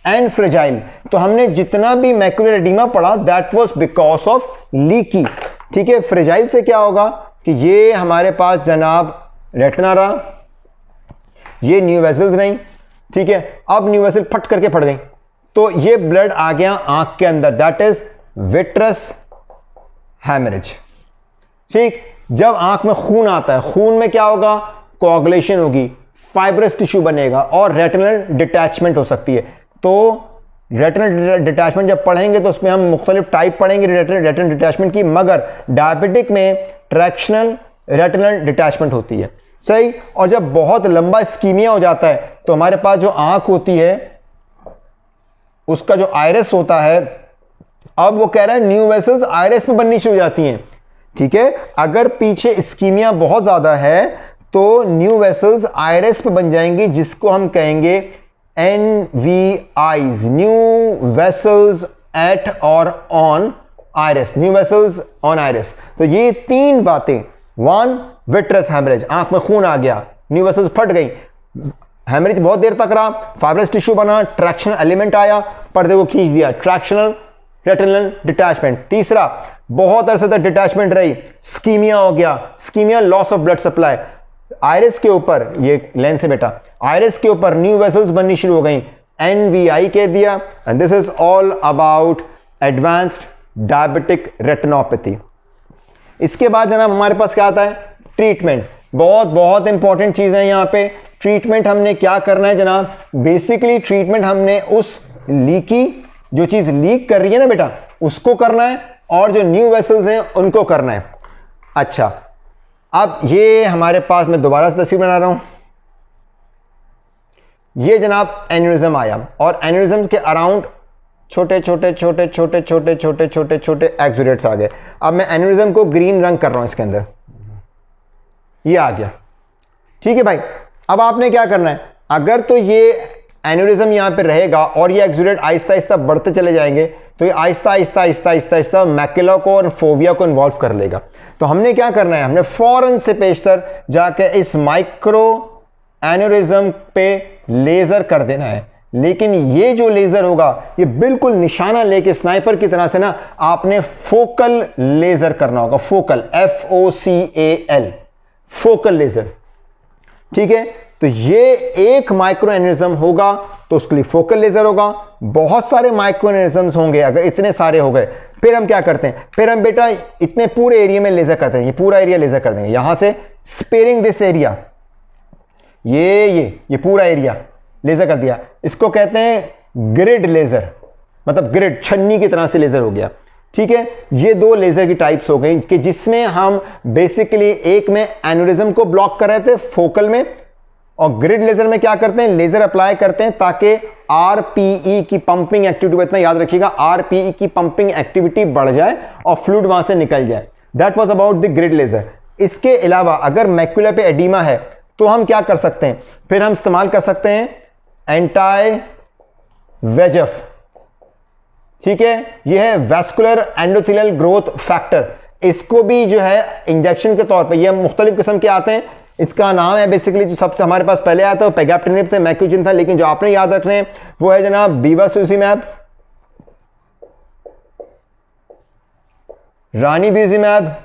and fragile. तो हमने जितना भी मैकुलर एडिमा पढ़ा that was because of leaky, ठीक है। फ्रेजाइल से क्या होगा कि ये हमारे पास जनाब रेटिना रहा, ये न्यू वेसल्स नहीं, ठीक है। अब न्यू वेसल फट करके फट गई, तो ये ब्लड आ गया आंख के अंदर, दैट इज विट्रस हैमरेज। ठीक, जब आंख में खून आता है, खून में क्या होगा, कोआगुलेशन होगी, फाइब्रस टिश्यू बनेगा और रेटिनल डिटैचमेंट हो सकती है। तो रेटिनल डिटैचमेंट जब पढ़ेंगे तो उसमें हम मुख्तलिफ टाइप पढ़ेंगे रेटिनल डिटैचमेंट की, मगर डायबिटिक में ट्रैक्शनल रेटिनल डिटैचमेंट होती है। सही। और जब बहुत लंबा स्कीमिया हो जाता है तो हमारे पास जो आंख होती है उसका जो आइरिस होता है, अब वो कह रहा है न्यू वेसल्स आइरिस में बननी शुरू हो जाती हैं। ठीक है, अगर पीछे स्कीमिया बहुत ज्यादा है तो न्यू वेसल्स आइरिस पे बन जाएंगी, जिसको हम कहेंगे NVIs, न्यू वेसल्स एट और on iris, new vessels on iris. तो ये तीन बातें, वन विट्रस हैमरेज, आंख में खून आ गया, न्यू वेसल्स फट गई, हैमरेज बहुत देर तक रहा, फाइब्रस टिश्यू बना, ट्रैक्शनल एलिमेंट आया, पर्दे को खींच दिया, ट्रैक्शनल रेटिनल डिटैचमेंट। तीसरा, बहुत अरसे तक डिटैचमेंट रही, स्कीमिया हो गया, ischaemia loss of blood supply, iris के ऊपर, ये लेंस है बेटा, आइरिस के ऊपर न्यू वेसल्स बननी शुरू हो गई, NVI कह दिया। And this is all about advanced diabetic retinopathy. इसके बाद जनाब हमारे पास क्या आता है, ट्रीटमेंट। बहुत बहुत इंपॉर्टेंट चीज है यहाँ पे। ट्रीटमेंट हमने क्या करना है जनाब, बेसिकली ट्रीटमेंट हमने उस लीकी, जो चीज लीक कर रही है ना बेटा, उसको करना है, और जो न्यू वेसल्स हैं उनको करना है। अच्छा, अब ये हमारे पास, मैं दोबारा से तस्वीर बना रहा हूं, ये जनाब एन्यूरिज्म आया, और एन्यूरिज्म के अराउंड छोटे छोटे छोटे छोटे छोटे छोटे छोटे छोटे एक्सुडेट्स आ गए। अब मैं एन्यूरिज्म को ग्रीन रंग कर रहा हूं, इसके अंदर ये आ गया। ठीक है भाई, अब आपने क्या करना है, अगर तो ये एन्यूरिज्म यहां पे रहेगा और ये एक्सुडेट आहिस्ता आहिस्ता बढ़ते चले जाएंगे, तो ये आहिस्ता आहिस्ता आहिस्ता आहिस्ता आहिस्ता मैकुला को और फोविया को इन्वॉल्व कर लेगा। तो हमने क्या करना है, हमने फौरन से पेशतर जाके इस माइक्रो एन्यूरिज्म पे लेजर कर देना है। लेकिन ये जो लेजर होगा ये बिल्कुल निशाना लेके स्नाइपर की तरह से ना आपने फोकल लेजर करना होगा, फोकल, FOCAL, फोकल लेजर। ठीक है, तो ये एक माइक्रो एन्यूरिज्म होगा तो उसके लिए फोकल लेजर होगा। बहुत सारे माइक्रो एन्यूरिज्म्स होंगे, अगर इतने सारे हो गए, फिर हम क्या करते हैं, फिर हम बेटा इतने पूरे एरिया में लेजर करते हैं, ये पूरा एरिया लेजर कर देंगे, यहां से स्पेयरिंग दिस एरिया, ये पूरा एरिया लेजर कर दिया। इसको कहते हैं ग्रिड लेजर, मतलब ग्रिड, छन्नी की तरह से लेजर हो गया। ठीक है, ये दो लेजर की टाइप्स हो गई कि जिसमें हम बेसिकली एक में एन्यूरिज्म को ब्लॉक कर रहे थे फोकल में, और ग्रिड लेजर में क्या करते हैं, लेजर अप्लाई करते हैं ताकि RPE की पंपिंग एक्टिविटी, इतना याद रखिएगा, RPE की पंपिंग एक्टिविटी बढ़ जाए और फ्लूइड वहां से निकल जाए। That was about the grid laser. इसके अलावा अगर मैक्युला पे एडीमा है तो हम क्या कर सकते हैं, फिर हम इस्तेमाल कर सकते हैं एंटी VEGF। ठीक है, यह है वैस्कुलर एंडोथेलियल ग्रोथ फैक्टर। इसको भी जो है इंजेक्शन के तौर पे, ये मुख्तलिफ किस्म के आते हैं, इसका नाम है बेसिकली, जो सबसे हमारे पास पहले आया था वो पेगाप्टेनिब था, मैक्यूजिन था, लेकिन जो आपने याद रखने हैं वो है जनाब बीवासुसीमैब, रानीबिजिमैब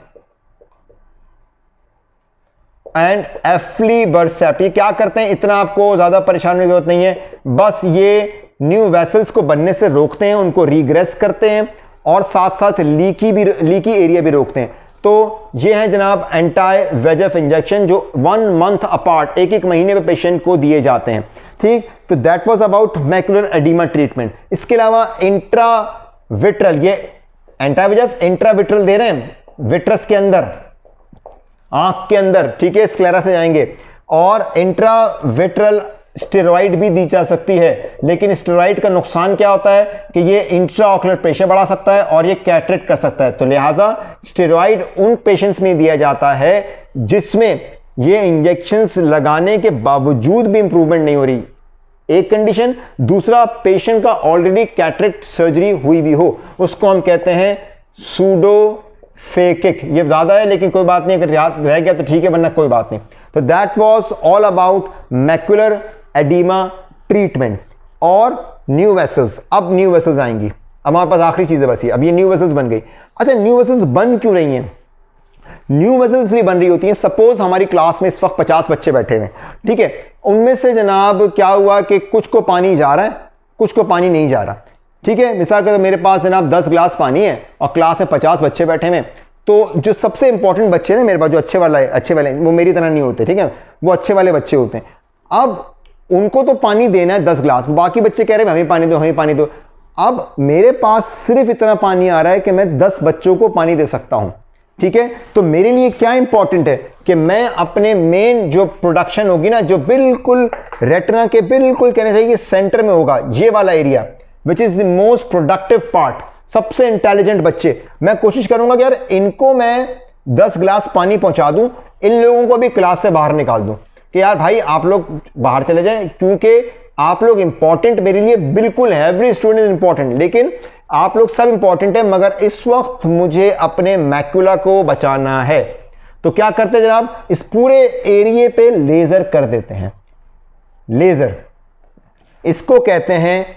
एंड एफ्लीबरसेप्ट। ये क्या करते हैं, इतना आपको ज्यादा परेशान होने की जरूरत नहीं है, बस ये न्यू वेसल्स को बनने से रोकते हैं, उनको रीग्रेस करते हैं, और साथ साथ लीकी एरिया भी रोकते हैं। तो ये है जनाब एंटी VEGF इंजेक्शन, जो 1 मंथ अपार्ट, एक महीने पे पेशेंट को दिए जाते हैं। ठीक, तो that was about macular oedema treatment. इसके अलावा इंट्राविट्रल, ये एंटी VEGF इंट्राविट्रल दे रहे हैं विट्रस के अंदर, आंख के अंदर। ठीक है, स्क्लेरा से जाएंगे, और इंट्राविट्रल स्टेरॉइड भी दी जा सकती है, लेकिन स्टेरॉइड का नुकसान क्या होता है कि ये इंट्राऑक्युलर प्रेशर बढ़ा सकता है और ये कैटरेक्ट कर सकता है। तो लिहाजा स्टेरॉइड उन पेशेंट्स में दिया जाता है जिसमें ये इंजेक्शंस लगाने के बावजूद भी इंप्रूवमेंट नहीं हो रही, एक कंडीशन। दूसरा, पेशेंट का ऑलरेडी कैटरेक्ट सर्जरी हुई भी हो, उसको हम कहते हैं सूडोफेकिक। ये ज्यादा है लेकिन कोई बात नहीं, अगर याद रह गया तो ठीक है, वरना कोई बात नहीं। तो that was all about macular oedema treatment और न्यू वेसल्स। अब न्यू वेसल्स आएंगी, अब हमारे पास आखिरी चीज है बस ये, अब ये न्यू वेसल्स बन गई। अच्छा, न्यू वेसल्स बन क्यों रही हैं? न्यू वेसल्स इसलिए बन रही होती हैं, सपोज हमारी क्लास में इस वक्त 50 बच्चे बैठे हुए, ठीक है, उनमें से जनाब क्या हुआ कि कुछ को पानी जा रहा है, कुछ को पानी नहीं जा रहा। ठीक है, मिसाल के तो मेरे पास जनाब 10 ग्लास पानी है और क्लास में 50 बच्चे बैठे हैं, तो जो सबसे इंपॉर्टेंट बच्चे हैं मेरे पास, जो अच्छे वाले वो मेरी तरह नहीं होते, ठीक है, वो अच्छे वाले बच्चे होते हैं। अब उनको तो पानी देना है 10 ग्लास, बाकी बच्चे कह रहे हैं हमें पानी दो, हमें पानी दो। अब मेरे पास सिर्फ इतना पानी आ रहा है कि मैं 10 बच्चों को पानी दे सकता हूं, ठीक है। तो मेरे लिए क्या इंपॉर्टेंट है कि मैं अपने मेन जो प्रोडक्शन होगी ना, जो बिल्कुल रेटिना के बिल्कुल कहना चाहिए सेंटर में होगा, ये वाला area which is the most productive part, सबसे इंटेलिजेंट बच्चे, मैं कोशिश करूंगा कि यार इनको मैं 10 ग्लास पानी पहुंचा दूं, इन लोगों को भी क्लास से बाहर निकाल दूं कि यार भाई आप लोग बाहर चले जाएं, क्योंकि आप लोग इंपॉर्टेंट मेरे लिए बिल्कुल है, एवरी स्टूडेंट इज इंपॉर्टेंट, लेकिन आप लोग सब इंपॉर्टेंट है, मगर इस वक्त मुझे अपने मैक्युला को बचाना है। तो क्या करते हैं जनाब, इस पूरे एरिया पे लेजर कर देते हैं। लेजर, इसको कहते हैं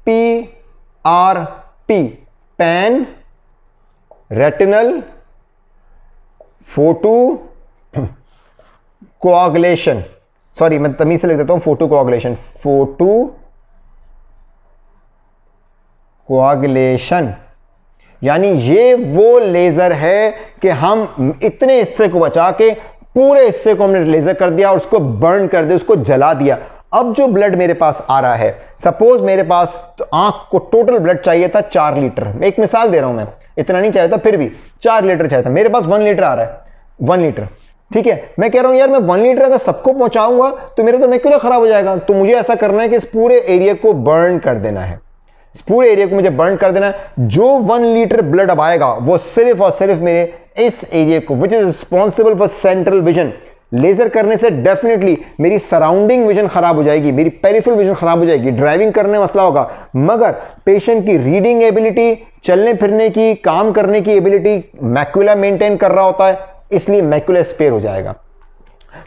PRP, pan retinal photo coagulation, sorry मैं तमीज से लिख देता हूं, फोटो कोआगुलेशन, फोटो कोआगुलेशन, यानी ये वो लेजर है कि हम इतने हिस्से को बचा के पूरे हिस्से को हमने लेजर कर दिया और उसको बर्न कर दिया, उसको जला दिया। अब जो ब्लड मेरे पास आ रहा है, सपोज मेरे पास तो आंख को टोटल ब्लड चाहिए था 4 लीटर, एक मिसाल दे रहा हूं मैं, इतना नहीं चाहिए था, फिर भी 4 लीटर चाहिए था, मेरे पास 1 लीटर आ रहा है, 1 लीटर, ठीक है। मैं कह रहा हूं यार मैं 1 लीटर अगर सबको पहुंचाऊंगा तो मेरा तो मैक्युला खराब हो जाएगा, तो मुझे ऐसा करना है कि इस पूरे एरिया को बर्न कर देना है, इस पूरे एरिया को मुझे बर्न कर देना है। जो 1 लीटर ब्लड अब आएगा वो सिर्फ और सिर्फ मेरे इस एरिया को, which is responsible for central vision, laser करने से डेफिनेटली मेरी सराउंडिंग विजन खराब हो जाएगी, मेरी पेरिफेरल विजन खराब हो जाएगी, ड्राइविंग करने में मसला होगा, मगर पेशेंट की रीडिंग एबिलिटी, चलने फिरने की, काम करने की एबिलिटी मैक्युला मेंटेन कर रहा होता है, इसलिए मैक्युला स्पेयर हो जाएगा।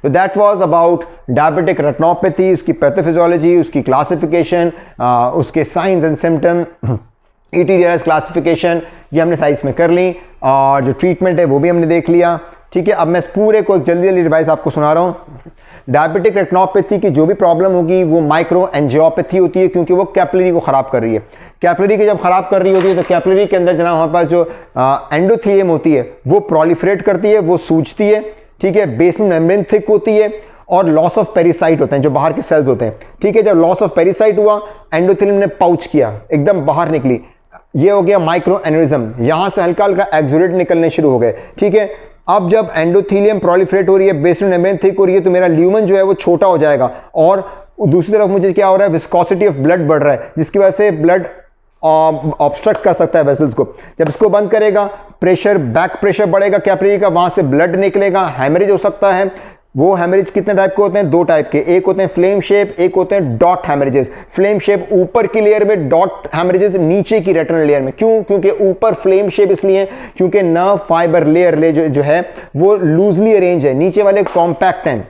तो that was about diabetic retinopathy, उसकी पैथोफिजियोलॉजी, उसकी क्लासिफिकेशन, उसके science and symptom, ETDRS classification, ये हमने साइंस में कर ली, और जो ट्रीटमेंट है वो भी हमने देख लिया, ठीक है। अब मैं इस पूरे को एक जल्दी रिवाइज आपको सुना रहा हूँ। डायबिटिक रेटिनोपैथी की जो भी प्रॉब्लम होगी वो माइक्रो एंजियोपैथी होती है, क्योंकि वो कैपिलरी को खराब कर रही है। कैपिलरी की जब खराब कर रही होती है तो कैपिलरी के अंदर जनाब हमारे पास जो एंडोथीलियम होती है वो प्रोलिफरेट करती है, वो सूजती है, ठीक है, बेसमेंट मेम्ब्रेन थिक होती है, और लॉस ऑफ पेरिसाइट होते हैं, जो बाहर के सेल्स होते हैं, ठीक है। जब लॉस ऑफ पेरिसाइट हुआ, एंडोथेलियम ने पाउच किया, एकदम बाहर निकली, ये हो गया माइक्रो एन्यूरिज्म, यहां से हल्का हल्का एक्सुडेट निकलने शुरू हो गए, ठीक है। अब जब एंडोथेलियम प्रोलिफरेट हो रही है, बेसमेंट मेम्ब्रेन थिक हो रही है, तो मेरा ल्यूमन जो है वो छोटा हो जाएगा, और दूसरी तरफ मुझे क्या हो रहा है, विस्कोसिटी ऑफ ब्लड बढ़ रहा है, जिसकी वजह से ब्लड ऑब्स्ट्रक्ट कर सकता है वेसल्स को। जब इसको बंद करेगा, प्रेशर, बैक प्रेशर बढ़ेगा कैपिलरी का, वहां से ब्लड निकलेगा, हैमरेज हो सकता है। वो हैमरेज कितने टाइप के होते हैं, 2 टाइप के, एक होते हैं फ्लेम शेप, एक होते हैं डॉट हैमरेजेस। फ्लेम शेप ऊपर की लेयर में, डॉट हैमरेजेस नीचे की रेटिनल लेयर में। क्यों? क्योंकि ऊपर फ्लेम शेप इसलिए क्योंकि नर्व फाइबर लेयर जो है वो लूजली अरेंज है, नीचे वाले कॉम्पैक्ट हैं।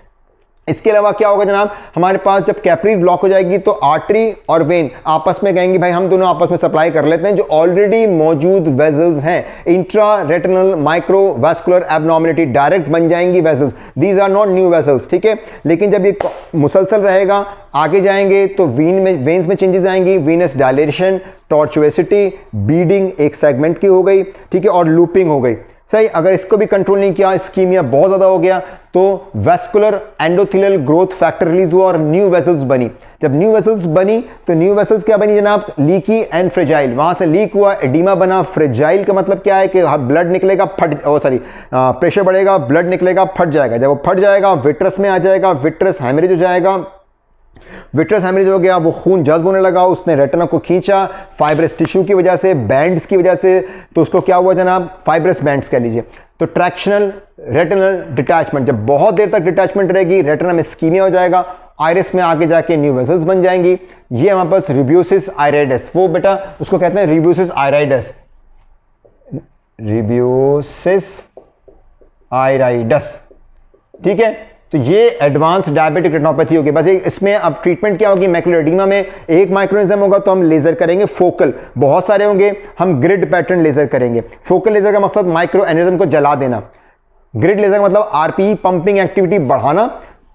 इसके अलावा क्या होगा जनाब, हमारे पास जब कैपिलरी ब्लॉक हो जाएगी तो आर्टरी और वेन आपस में कहेंगे भाई हम दोनों आपस में सप्लाई कर लेते हैं जो ऑलरेडी मौजूद वेसल्स हैं। Intra retinal micro vascular abnormality direct बन जाएंगी vessels, these are not new vessels, ठीक है। लेकिन जब ये मुसलसल रहेगा, आगे जाएंगे तो वेन्स में चेंजेस आएंगी, वीनस डायलेशन, टॉर्चुओसिटी, बीडिंग एक सेगमेंट की हो गई, ठीक है, और लूपिंग हो गई। सही, अगर इसको भी कंट्रोल नहीं किया, इस्कीमिया बहुत ज्यादा हो गया, तो vascular endothelial growth factor release हुआ और न्यू वेसल्स बनी। जब न्यू वेसल्स बनी तो न्यू वेसल्स क्या बनी जनाब, लीकी एंड फ्रेजाइल। वहां से लीक हुआ, एडिमा बना। फ्रेजाइल का मतलब क्या है कि ब्लड निकलेगा, प्रेशर बढ़ेगा, ब्लड निकलेगा, फट जाएगा। जब वो फट जाएगा विट्रस में आ जाएगा, विट्रस हैमरेज हो जाएगा। विट्रस हैमरेज हो गया, वो खून जज्ब होने लगा, उसने रेटिना को खींचा फाइब्रस टिश्यू की वजह से, बैंड्स की वजह से, तो उसको क्या हुआ जनाब, फाइब्रस बैंड्स कह लीजिए। तो ट्रैक्शनल रेटिनल डिटैचमेंट, जब बहुत देर तक डिटैचमेंट रहेगी, रेटिना में इस्कीमिया हो जाएगा, आइरिस में आगे जाके न्यू वेसल्स बन जाएंगी। ये हमारे पास रिब्यूसिस आइराइडस, वो बेटा उसको कहते हैं रिब्यूसिस आइराइडस, रिब्यूसिस आइराइडस, ठीक है। तो ये एडवांस डायबिटिक रेटिनोपैथी होगी। बस इसमें अब ट्रीटमेंट क्या होगी, मैकुलर एडिमा में एक माइक्रोनिज्म होगा तो हम लेजर करेंगे, फोकल बहुत सारे होंगे, हम ग्रिड पैटर्न लेजर करेंगे। फोकल लेजर का मकसद माइक्रो एनिज्म को जला देना, ग्रिड लेजर का मतलब आरपीई पंपिंग एक्टिविटी बढ़ाना,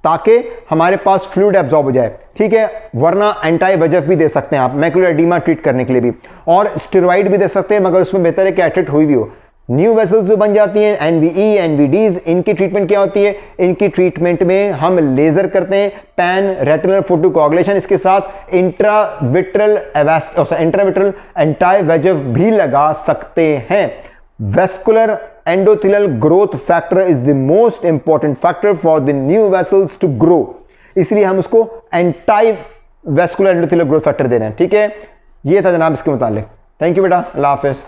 ताकि हमारे पास फ्लूइड एब्जॉर्ब हो जाए, ठीक है। वरना एंटी VEGF भी दे सकते हैं आप मैकुलर एडीमा ट्रीट करने के लिए भी, और स्टेरॉइड भी दे सकते हैं, मगर उसमें बेहतर है कि एट्रिट हुई भी हो। न्यू वेसल्स जो बन जाती हैं NVE NVDs, इनकी ट्रीटमेंट क्या होती है? इनकी ट्रीटमेंट में हम लेजर करते हैं, पैन रेटिनल फोटोकोगुलेशन, इसके साथ इंट्राविट्रल एंटी VEGF भी लगा सकते हैं। Vascular endothelial growth factor is the most important factor for the new vessels to grow, इसलिए हम उसको anti vascular endothelial growth factor दे रहे हैं, ठीक है। ये था जनाब इसके मुतालिक। थैंक यू बेटा, अल्लाह हाफिज़।